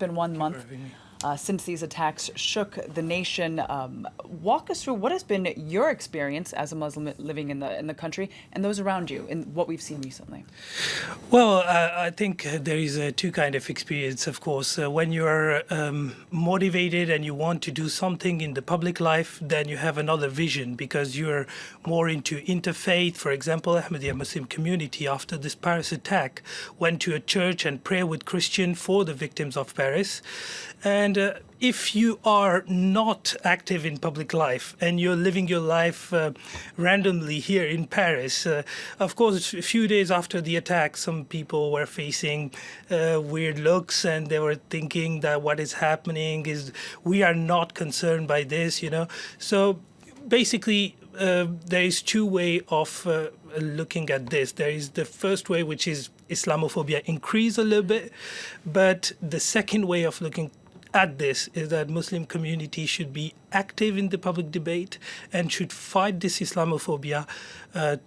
been 1 month since these attacks shook the nation. Walk us through what has been your experience as a Muslim living in the country and those around you in what we've seen recently. Well, I think there is two kind of experience, of course. When you're motivated and you want to do something in the public life, then you have another vision because you're more into interfaith. For example, Ahmadiyya Muslim community, after this Paris attack, went to a church and prayed with Christian for the victims of Paris. And if you are not active in public life and you're living your life randomly here in Paris, of course, a few days after the attack, some people were facing weird looks and they were thinking that what is happening is we are not concerned by this, you know. So basically, there is two ways of looking at this. There is the first way, which is Islamophobia increase a little bit, but the second way of looking at this is that Muslim community should be active in the public debate and should fight this Islamophobia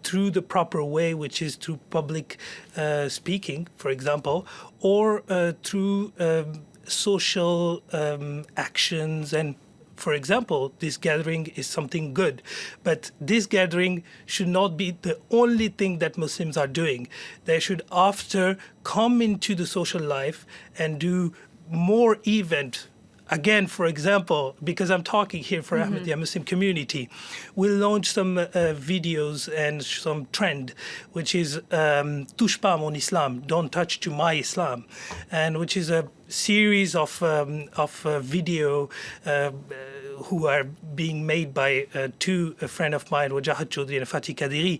through the proper way, which is through public speaking, for example, or through social actions. And for example, this gathering is something good, but this gathering should not be the only thing that Muslims are doing. They should after come into the social life and do more event. Again, for example, because I'm talking here for Ahmadiyya Muslim community, we'll launch some videos and some trend, which is Touche pas mon Islam, don't touch to my Islam, and which is a series of video who are being made by two friends of mine, Wajahat Chaudhry and Fatih Kadiri.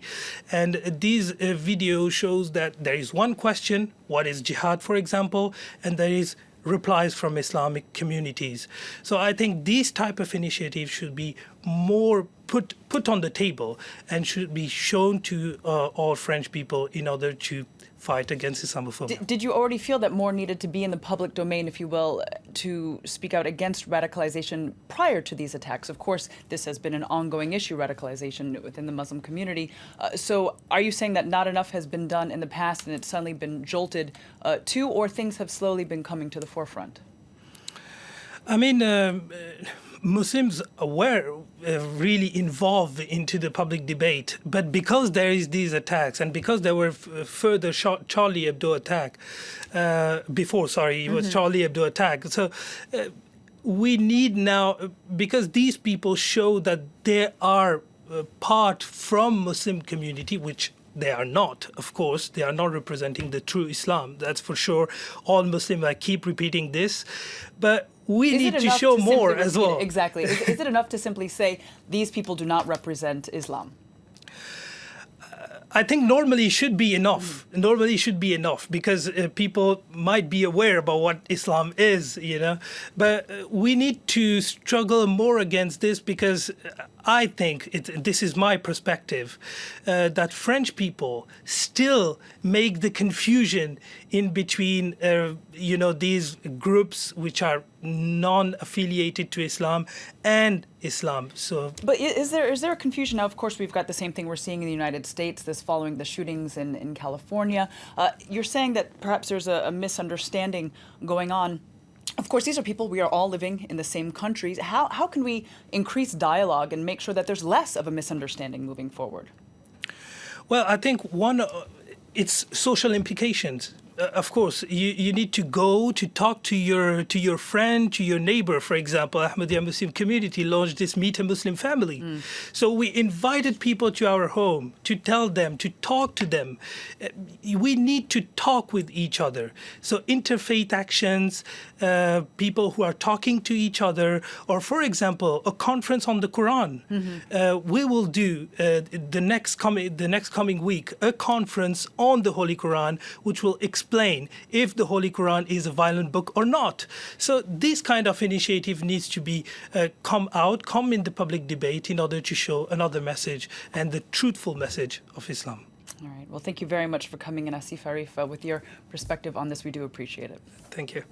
And these video shows that there is one question, what is jihad, for example, and there is replies from Islamic communities. So I think these type of initiatives should be more put on the table and should be shown to all French people in order to fight against Islamophobia. Did you already feel that more needed to be in the public domain, if you will, to speak out against radicalization prior to these attacks? Of course, this has been an ongoing issue, radicalization within the Muslim community. So are you saying that not enough has been done in the past and it's suddenly been jolted to, or things have slowly been coming to the forefront? I mean, Muslims were really involved into the public debate, but because there is these attacks and because there were further Charlie Hebdo attack it was Charlie Hebdo attack. So we need now, because these people show that they are part from Muslim community, which they are not, of course. They are not representing the true Islam. That's for sure. All Muslims, I keep repeating this. But we need to show more as well. Exactly. Is it enough to simply say these people do not represent Islam? I think normally it should be enough. Normally it should be enough because people might be aware about what Islam is, you know. But we need to struggle more against this because I think, this is my perspective, that French people still make the confusion in between, these groups which are non-affiliated to Islam and Islam. So, but is there a confusion now? Of course, we've got the same thing we're seeing in the United States, this following the shootings in California. You're saying that perhaps there's a misunderstanding going on. Of course, these are people, we are all living in the same countries. How can we increase dialogue and make sure that there's less of a misunderstanding moving forward? Well, I think it's social implications. Of course, you need to go to talk to your friend, to your neighbor. For example, Ahmadiyya Muslim community launched this Meet a Muslim Family. So we invited people to our home to tell them, to talk to them. We need to talk with each other. So interfaith actions, people who are talking to each other, or for example, a conference on the Quran. We will do the next coming week a conference on the Holy Quran, which will explain if the Holy Quran is a violent book or not. So this kind of initiative needs to be come in the public debate in order to show another message and the truthful message of Islam. All right. Well, thank you very much for coming in, Asif Arif, with your perspective on this. We do appreciate it. Thank you.